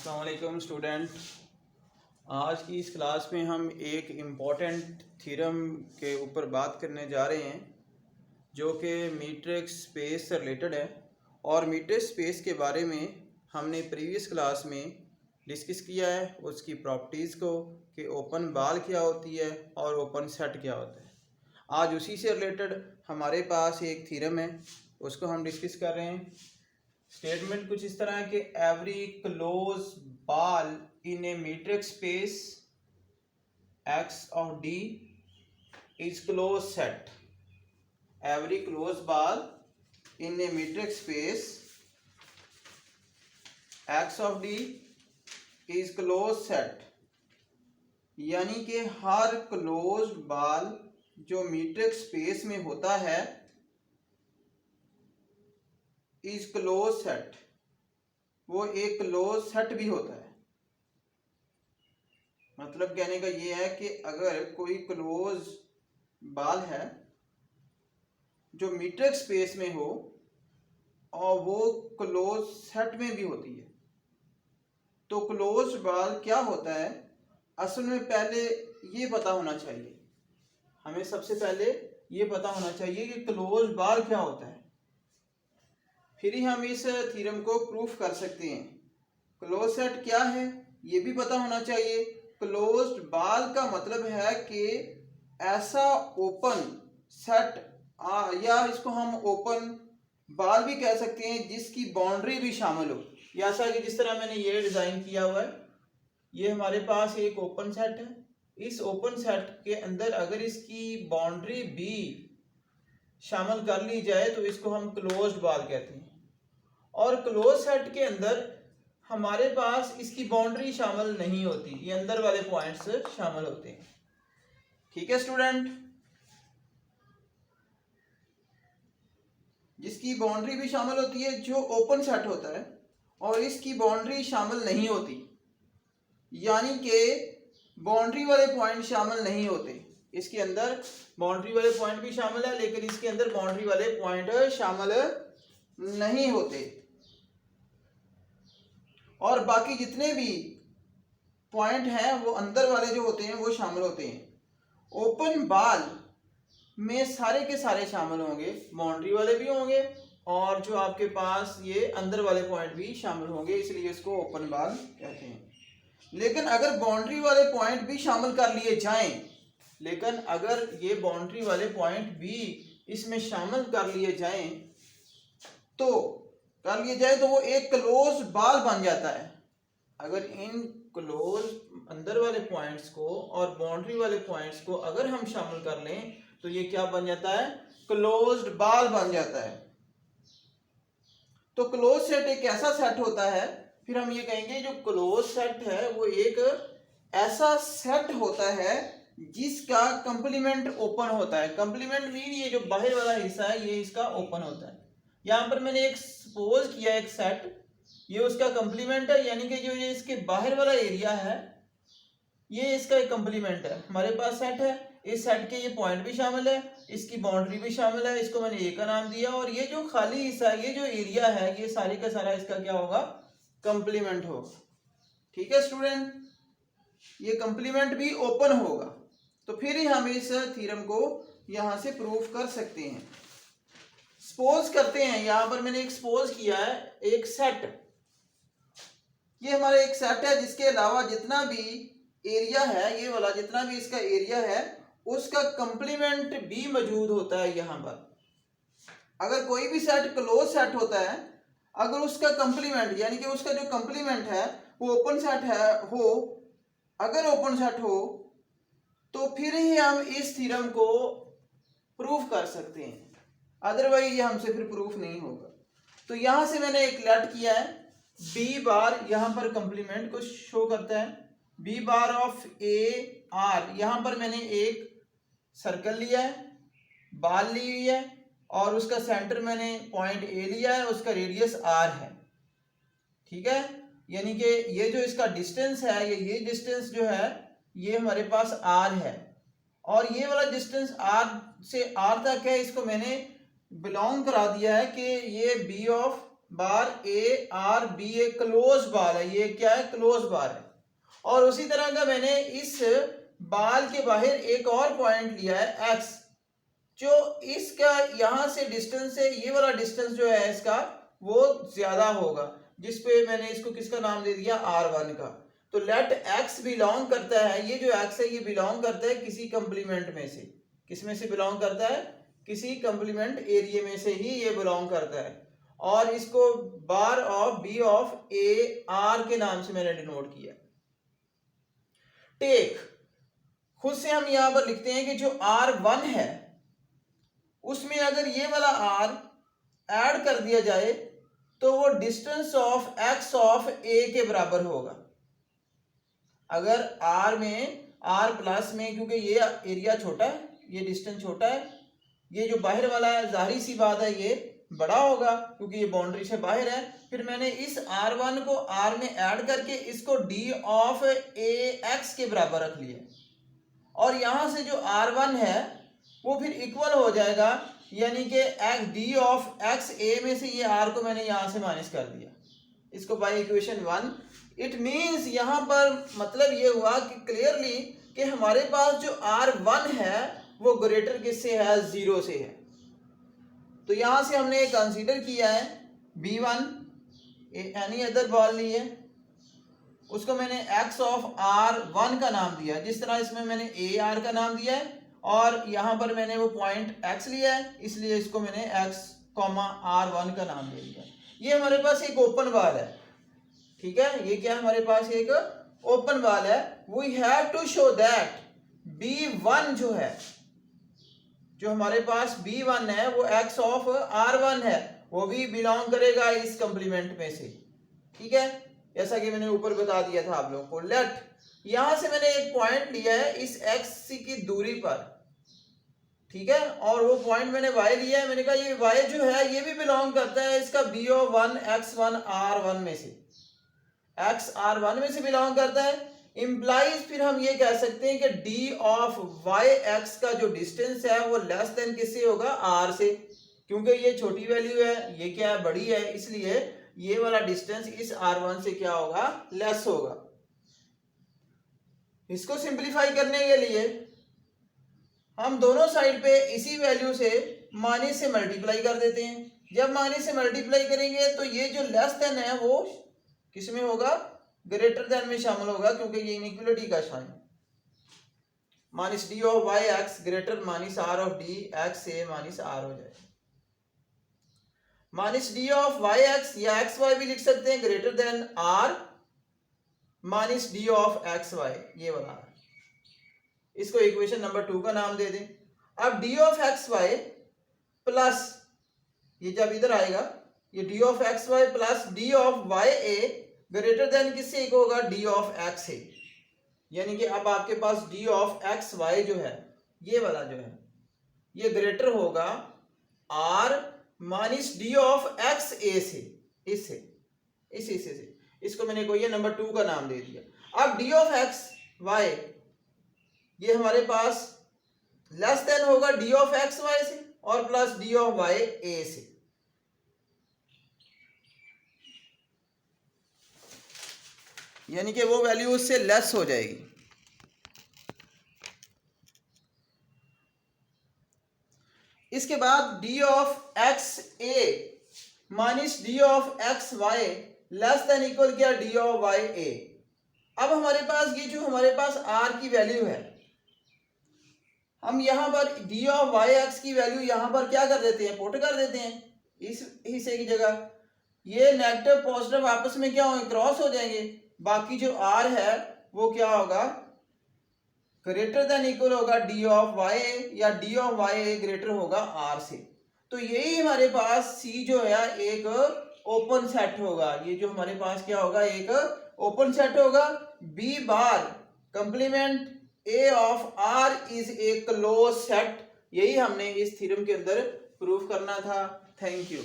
अस्सलाम वालेकुम स्टूडेंट। आज की इस क्लास में हम एक इम्पॉर्टेंट थ्योरम के ऊपर बात करने जा रहे हैं जो कि मीट्रिक स्पेस से रिलेटेड है। और मीट्रिक स्पेस के बारे में हमने प्रीवियस क्लास में डिस्कस किया है उसकी प्रॉपर्टीज़ को कि ओपन बाल क्या होती है और ओपन सेट क्या होता है। आज उसी से रिलेटेड हमारे पास एक थ्योरम है, उसको हम डिस्कस कर रहे हैं। स्टेटमेंट कुछ इस तरह है कि every close ball in a metric space X of D is close set. Every close ball in a metric space X of D is close set, यानी कि हर क्लोज बाल जो मीट्रिक स्पेस में होता है इज क्लोज सेट, वो एक close set भी होता है। मतलब कहने का ये है कि अगर कोई क्लोज बाल है जो मीट्रिक स्पेस में हो और वो क्लोज सेट में भी होती है, तो क्लोज बाल क्या होता है असल में पहले ये पता होना चाहिए। हमें सबसे पहले ये पता होना चाहिए कि क्लोज बाल क्या होता है, फिर ही हम इस थ्योरम को प्रूफ कर सकते हैं। क्लोज सेट क्या है ये भी पता होना चाहिए। क्लोज्ड बाल का मतलब है कि ऐसा ओपन सेट या इसको हम ओपन बाल भी कह सकते हैं जिसकी बाउंड्री भी शामिल हो। ऐसा कि जिस तरह मैंने ये डिज़ाइन किया हुआ है, ये हमारे पास एक ओपन सेट है। इस ओपन सेट के अंदर अगर इसकी बाउंड्री भी शामिल कर ली जाए तो इसको हम क्लोज्ड बाल कहते हैं। और क्लोज सेट के अंदर हमारे पास इसकी बाउंड्री शामिल नहीं होती, ये अंदर वाले पॉइंट्स शामिल होते हैं। ठीक है स्टूडेंट, जिसकी बाउंड्री भी शामिल होती है जो ओपन सेट होता है और इसकी बाउंड्री शामिल नहीं होती, यानी कि बाउंड्री वाले पॉइंट शामिल नहीं होते। इसके अंदर बाउंड्री वाले पॉइंट भी शामिल है लेकिन इसके अंदर बाउंड्री वाले पॉइंट शामिल नहीं होते, और बाकी जितने भी पॉइंट हैं वो अंदर वाले जो होते हैं वो शामिल होते हैं। ओपन बाल में सारे के सारे शामिल होंगे, बाउंड्री वाले भी होंगे और जो आपके पास ये अंदर वाले पॉइंट भी शामिल होंगे, इसलिए इसको ओपन बाल कहते हैं। लेकिन अगर बाउंड्री वाले पॉइंट भी शामिल कर लिए जाएं, लेकिन अगर ये बाउंड्री वाले पॉइंट भी इसमें शामिल कर लिए जाएं तो वो एक क्लोज बाल बन जाता है। अगर इन क्लोज अंदर वाले पॉइंट्स को और बाउंड्री वाले पॉइंट्स को अगर हम शामिल कर लें तो ये क्या बन जाता है, क्लोज्ड बाल बन जाता है। तो क्लोज सेट एक ऐसा सेट होता है, फिर हम ये कहेंगे जो क्लोज सेट है वो एक ऐसा सेट होता है जिसका कंप्लीमेंट ओपन होता है। कंप्लीमेंट मीन ये जो बाहर वाला हिस्सा है ये इसका ओपन होता है। यहाँ पर मैंने एक सपोज किया एक सेट, ये उसका कंप्लीमेंट है, यानी कि जो ये इसके बाहर वाला एरिया है ये इसका एक कंप्लीमेंट है। हमारे पास सेट है, इस सेट के ये पॉइंट भी शामिल है, इसकी बाउंड्री भी शामिल है, इसको मैंने ए का नाम दिया, और ये जो खाली हिस्सा है, ये जो एरिया है, ये सारे का सारा इसका क्या होगा, कंप्लीमेंट होगा। ठीक है स्टूडेंट, ये कंप्लीमेंट भी ओपन होगा, तो फिर ही हम इस थ्योरम को यहां से प्रूफ कर सकते हैं। सपोज करते हैं, यहां पर मैंने एक सपोज किया है एक सेट, ये हमारा एक सेट है जिसके अलावा जितना भी एरिया है, ये वाला जितना भी इसका एरिया है उसका कंप्लीमेंट भी मौजूद होता है। यहां पर अगर कोई भी सेट क्लोज सेट होता है, अगर उसका कंप्लीमेंट यानी कि उसका जो कंप्लीमेंट है वो ओपन सेट है हो, अगर ओपन सेट हो तो फिर ही हम इस थ्योरम को प्रूफ कर सकते हैं, अदरवाइज ये हमसे फिर प्रूफ नहीं होगा। तो यहां से मैंने एक लेट किया है बी बार, यहां पर कंप्लीमेंट को शो करता है B bar of A R. यहां पर मैंने एक सर्कल लिया है, बाल ली हुई है और उसका सेंटर मैंने पॉइंट ए लिया है, उसका रेडियस आर है। ठीक है, यानी कि ये जो इसका डिस्टेंस है, ये डिस्टेंस जो है ये हमारे पास आर है, और ये वाला डिस्टेंस आर से आर तक है, इसको मैंने बिलोंग करा दिया है कि ये B of bar A R B एक क्लोज बार है, ये क्या है, क्लोज बार है। और उसी तरह का मैंने इस बाल के बाहर एक और पॉइंट लिया है एक्स, जो इसका यहां से डिस्टेंस है, ये वाला डिस्टेंस जो है इसका वो ज्यादा होगा, जिसपे मैंने इसको किसका नाम दे दिया, R1 का। तो लेट एक्स बिलोंग करता है, ये जो एक्स है ये बिलोंग करता है किसी कंप्लीमेंट में से, किस में से बिलोंग करता है, किसी कंप्लीमेंट एरिया में से ही ये बिलोंग करता है। और इसको bar of B of A R के नाम से मैंने डिनोट किया। टेक, खुद से हम यहां पर लिखते हैं कि जो R1 है उसमें अगर ये वाला R ऐड कर दिया जाए तो वो distance of x of a के बराबर होगा। अगर R में R प्लस में, क्योंकि ये एरिया छोटा है, ये डिस्टेंस छोटा है, ये जो बाहर वाला है जाहिर सी बात है ये बड़ा होगा क्योंकि ये बाउंड्री से बाहर है। फिर मैंने इस R1 को R में ऐड करके इसको D ऑफ AX के बराबर रख लिया, और यहां से जो R1 है वो फिर इक्वल हो जाएगा, यानी कि D ऑफ X A में से ये R को मैंने यहां से माइनस कर दिया, इसको बाय इक्वेशन 1। इट मीन्स यहां पर मतलब ये हुआ कि क्लियरली कि हमारे पास जो R1 है वो ग्रेटर किससे है, 0 से है। तो यहां से हमने कंसीडर किया है B1 एनी अदर बॉल ली है, उसको मैंने x ऑफ R1 का नाम दिया, जिस तरह इसमें मैंने AR का नाम दिया है, और यहां पर मैंने वो पॉइंट x लिया है, इसलिए इसको मैंने x, R1 का नाम दे दिया। ये हमारे पास एक ओपन बॉल है, ठीक है, ये क्या हमारे पास एक ओपन बॉल है। We have to show that B1 जो है, जो हमारे पास B1 है वो x ऑफ R1 है, वो भी बिलोंग करेगा इस कंप्लीमेंट में से, ठीक है, जैसा कि मैंने ऊपर बता दिया था आप लोगों को। लेट, यहां से मैंने एक पॉइंट लिया है इस x की दूरी पर, ठीक है, और वो पॉइंट मैंने y लिया है, मैंने कहा ये y जो है ये भी बिलोंग करता है इसका B1 x1 R1 में से, x R1 में से बिलोंग करता है। इम्प्लाइज फिर हम ये कह सकते हैं कि D ऑफ YX का जो डिस्टेंस है वो लेस देन किससे होगा, R से, क्योंकि ये छोटी वैल्यू है, ये क्या है, बड़ी है, इसलिए ये वाला डिस्टेंस इस R1 से क्या होगा, लेस होगा। इसको सिंपलीफाई करने के लिए हम दोनों साइड पे इसी वैल्यू से माइनस से मल्टीप्लाई कर देते हैं। जब माइनस से मल्टीप्लाई करेंगे तो ये जो लेस देन है वो किस में होगा, ग्रेटर देन में शामिल होगा, क्योंकि ये इनइक्वलिटी का sign. Minus D of YX greater minus R of D X से माइनस R हो जाएगा। माइनस D ऑफ YX या XY भी लिख सकते हैं greater than R minus D of XY, ये वाला, इसको इक्वेशन नंबर 2 का नाम दे दें। अब D ऑफ XY प्लस, ये जब इधर आएगा ये D of XY plus D of YA greater than किससे एक होगा, D ऑफ XA, यानी कि अब आपके पास D ऑफ XY जो है ये वाला जो है ये ग्रेटर होगा R minus D of XA से, इससे से, इसको मैंने कोई नंबर 2 का नाम दे दिया। अब D ऑफ XY ये हमारे पास लेस देन होगा D ऑफ XY से और प्लस D ऑफ YA से, यानी कि वो वैल्यू उससे लेस हो जाएगी। इसके बाद D of XA minus D of XY less than equal क्या, D ऑफ YA। अब हमारे पास ये जो हमारे पास R की वैल्यू है, हम यहां पर D ऑफ YX की वैल्यू यहां पर क्या कर देते हैं, पुट कर देते हैं इस हिस्से की जगह। ये नेगेटिव पॉजिटिव आपस में क्या होंगे, क्रॉस हो जाएंगे। बाकी जो R है वो क्या होगा, ग्रेटर देन इक्वल होगा D ऑफ YA, या D ऑफ YA ग्रेटर होगा R से। तो यही हमारे पास C जो है एक ओपन सेट होगा, ये जो हमारे पास क्या होगा, एक ओपन सेट होगा। B bar complement A of R is a close set, यही हमने इस थ्योरम के अंदर प्रूफ करना था। Thank you.